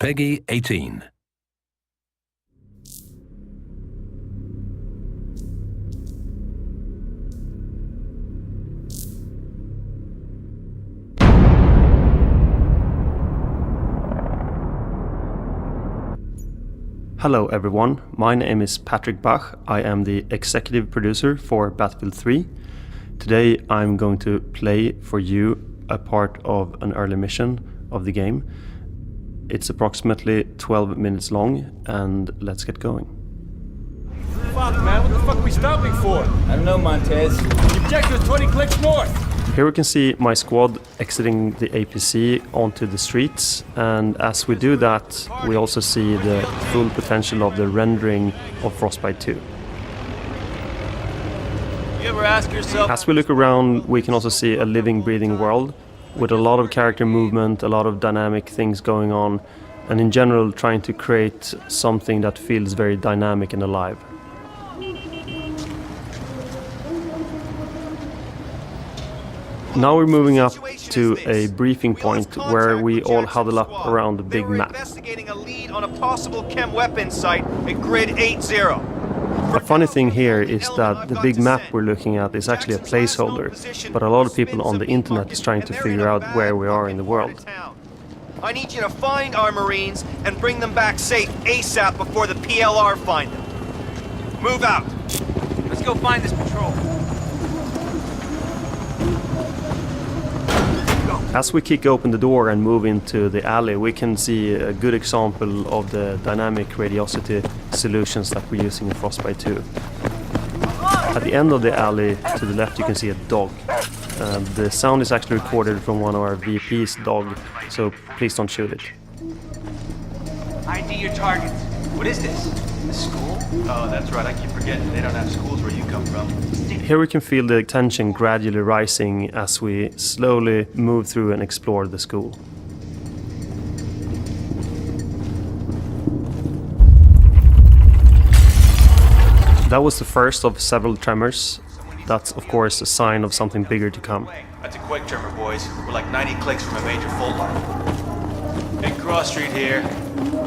Peggy 18. Hello everyone, my name is Patrick Bach. I am the executive producer for Battlefield 3. Today I'm going to play for you a part of an early mission of the game. It's approximately 12 minutes long, and let's get going. Fuck man, what the fuck are we stopping for? I don't know, Montez. The objective is 20 clicks north. Here we can see my squad exiting the APC onto the streets, and as we do that, we also see the full potential of the rendering of Frostbite 2. You ever ask yourself? As we look around, we can also see a living, breathing world with a lot of character movement, a lot of dynamic things going on, and in general trying to create something that feels very dynamic and alive. Now we're moving up to a briefing point where we all huddle up around the big map. Investigating a lead on a possible chem weapons site at grid 80. The funny thing here is that the big map we're looking at is actually a placeholder, but a lot of people on the internet is trying to figure out where we are in the world. I need you to find our Marines and bring them back safe ASAP before the PLR find them. Move out. Let's go find this patrol. As we kick open the door and move into the alley, we can see a good example of the dynamic radiosity solutions that we're using in Frostbite 2. At the end of the alley, to the left, you can see a dog. The sound is actually recorded from one of our VP's dog, so please don't shoot it. ID your targets. What is this? The school? Oh, that's right. I keep forgetting they don't have schools where you come from. Here we can feel the tension gradually rising as we slowly move through and explore the school. That was the first of several tremors. That's of course a sign of something bigger to come. That's a quick tremor, boys. We're like 90 clicks from a major fault line. Big cross street here.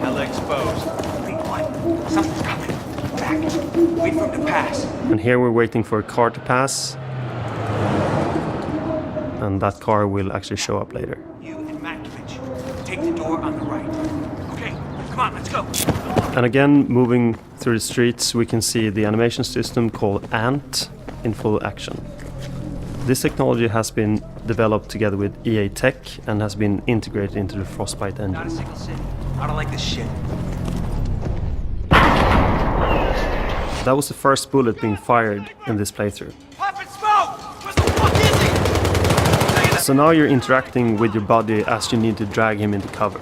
Hella exposed. Wait, what? Something's coming. Back. Wait for him to pass. And here we're waiting for a car to pass. And that car will actually show up later. You and Matkovich. Take the door on the right. Okay, come on, let's go. And again, moving through the streets, we can see the animation system called ANT in full action. This technology has been developed together with EA Tech and has been integrated into the Frostbite engine. Not a single city. I don't like this shit. That was the first bullet being fired in this playthrough. Poppin' smoke! Where the fuck is he? So now you're interacting with your buddy as you need to drag him into cover.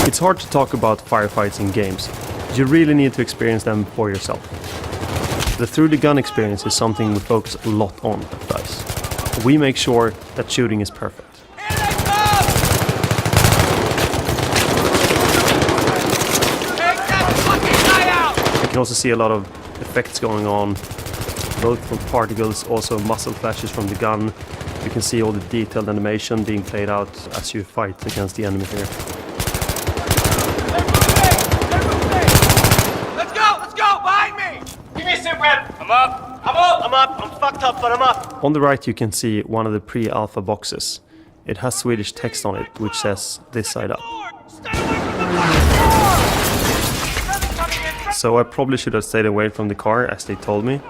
It's hard to talk about firefights in games. You really need to experience them for yourself. The through the gun experience is something we focus a lot on at DICE. We make sure that shooting is perfect. You can also see a lot of effects going on, both from particles, also muzzle flashes from the gun. You can see all the detailed animation being played out as you fight against the enemy here. Let's go! Behind me! Give me a sit rep! I'm up! I'm fucked up, but I'm up! On the right you can see one of the pre-alpha boxes. It has Swedish text on it, which says "this side up." So I probably should have stayed away from the car, as they told me.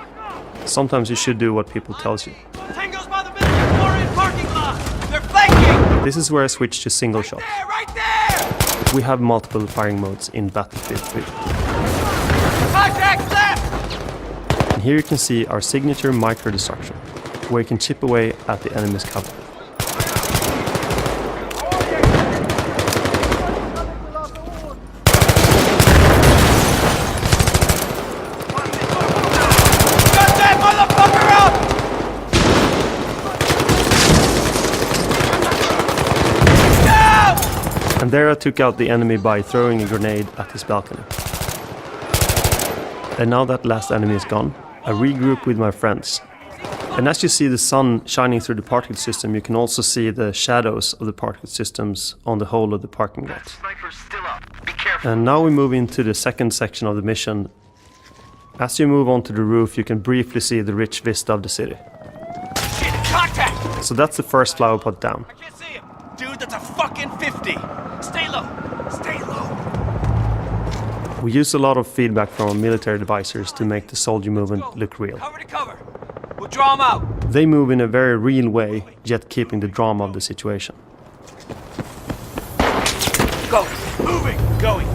Sometimes you should do what people tell you. Tango's by the Victoria parking lot! They're flanking! This is where I switch to single shot. There, right there! We have multiple firing modes in Battlefield 3. Contact left! And here you can see our signature micro-destruction, where you can chip away at the enemy's cover. Got that motherfucker up! No! And there I took out the enemy by throwing a grenade at his balcony. And now that last enemy is gone, I regroup with my friends. And as you see the sun shining through the particle system, you can also see the shadows of the particle systems on the whole of the parking lot. Sniper's still up. Be careful. And now we move into the second section of the mission. As you move onto the roof, you can briefly see the rich vista of the city. Shit, contact! So that's the first flower pot down. I can't see him. Dude, that's a fucking 50. Stay low. Stay low. We use a lot of feedback from our military advisors to make the soldier movement look real. Cover to cover. We'll draw him out. They move in a very real way, yet keeping the drama of the situation. Go. Moving. Going.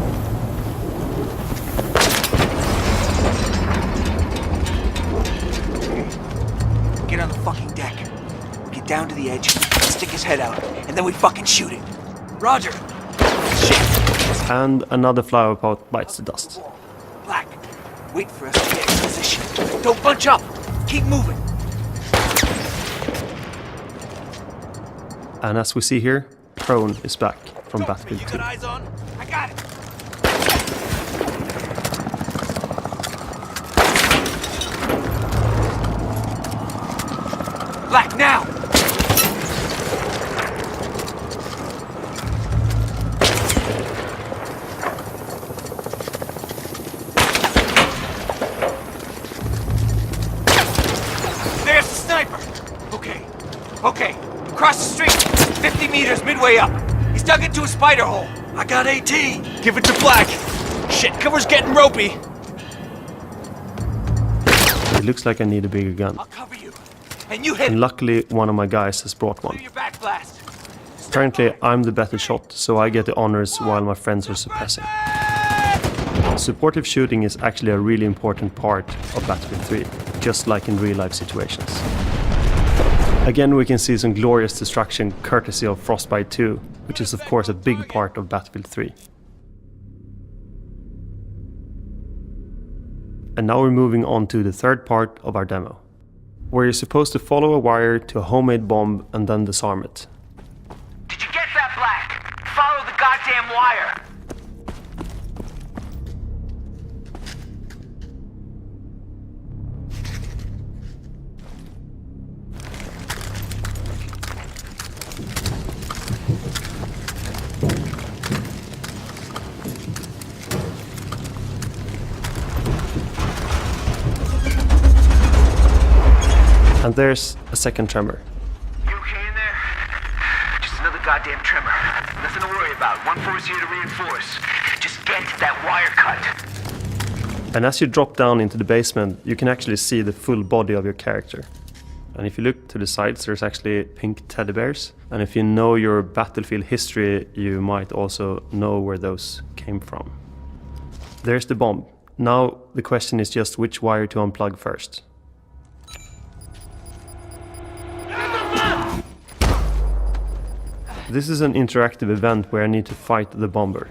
Get on the fucking deck. Get down to the edge, stick his head out, and then we fucking shoot it. Roger. Shit. And another flower pot bites the dust. Black. Wait for us to get in position. Don't bunch up. Keep moving. And as we see here, Prone is back from Battlefield You 2. got eyes on? I got it. Black, now! There's the sniper! Okay. Across the street, 50 meters midway up. He's dug into a spider hole. I got AT. Give it to Black. Shit, cover's getting ropey. It looks like I need a bigger gun. I'll cover you. And you hit And luckily, one of my guys has brought do one. your back blast. Currently, I'm the better shot, so I get the honors while my friends are suppressing. Supportive shooting is actually a really important part of Battlefield 3, just like in real-life situations. Again, we can see some glorious destruction courtesy of Frostbite 2, which is of course a big part of Battlefield 3. And now we're moving on to the third part of our demo, where you're supposed to follow a wire to a homemade bomb and then disarm it. Did you get that, Black? Follow the goddamn wire. And there's a second tremor. You okay in there? Just another goddamn tremor. Nothing to worry about. One force here to reinforce. Just get that wire cut. And as you drop down into the basement, you can actually see the full body of your character. And if you look to the sides, there's actually pink teddy bears. And if you know your Battlefield history, you might also know where those came from. There's the bomb. Now the question is just which wire to unplug first. This is an interactive event where I need to fight the bomber.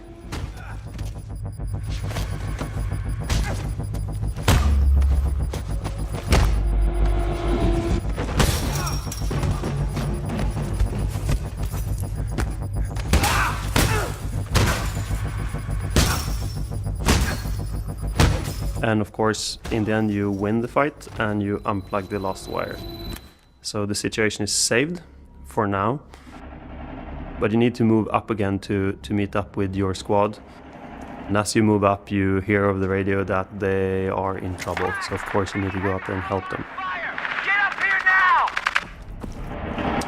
And of course, in the end you win the fight and you unplug the last wire. So the situation is saved for now. But you need to move up again to meet up with your squad. And as you move up, you hear over the radio that they are in trouble. So of course you need to go up there and help them. Get up here now!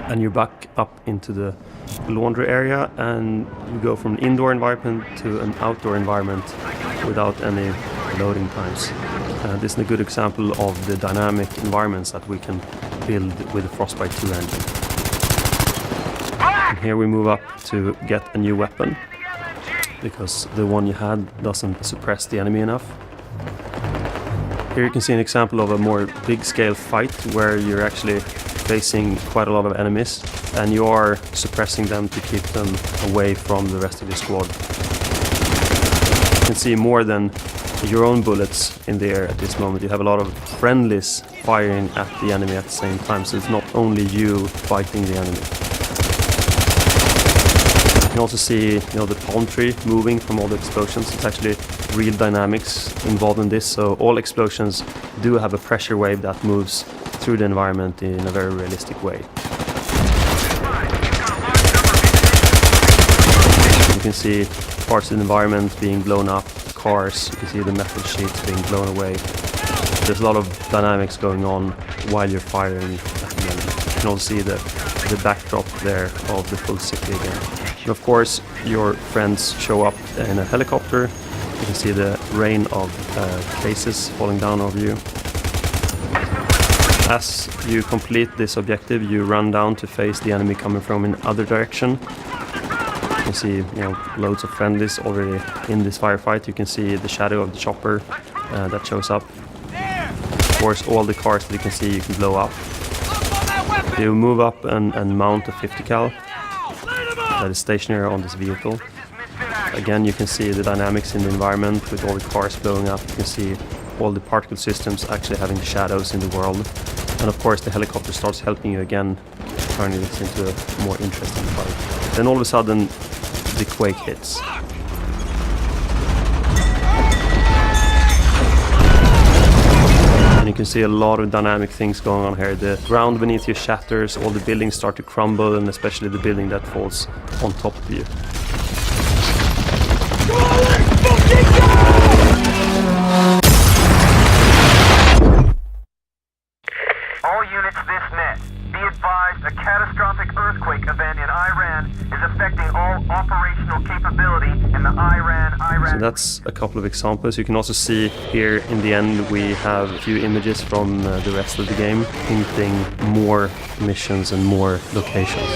And you're back up into the laundry area and you go from an indoor environment to an outdoor environment without any loading times. This is a good example of the dynamic environments that we can build with the Frostbite 2 engine. And here we move up to get a new weapon, because the one you had doesn't suppress the enemy enough. Here you can see an example of a more big-scale fight where you're actually facing quite a lot of enemies and you are suppressing them to keep them away from the rest of your squad. You can see more than your own bullets in the air at this moment. You have a lot of friendlies firing at the enemy at the same time, so it's not only you fighting the enemy. You can also see, the palm tree moving from all the explosions. It's actually real dynamics involved in this, so all explosions do have a pressure wave that moves through the environment in a very realistic way. You can see parts of the environment being blown up, cars, you can see the metal sheets being blown away. There's a lot of dynamics going on while you're firing at the enemy. You can also see the backdrop there of the full city again. And of course, your friends show up in a helicopter. You can see the rain of cases falling down over you. As you complete this objective, you run down to face the enemy coming from in other direction. You can see, loads of friendlies already in this firefight. You can see the shadow of the chopper that shows up. Of course, all the cars that you can see, you can blow up. You move up and mount a 50 cal that is stationary on this vehicle. Again, you can see the dynamics in the environment with all the cars blowing up. You can see all the particle systems actually having shadows in the world. And of course, the helicopter starts helping you again, turning this into a more interesting fight. Then all of a sudden, the quake hits. And you can see a lot of dynamic things going on here. The ground beneath you shatters, all the buildings start to crumble, and especially the building that falls on top of you. All units this net. Be advised, a catastrophic earthquake event in Iran is affecting all operational capability in the Iran. So that's a couple of examples. You can also see here in the end we have a few images from the rest of the game, hinting more missions and more locations.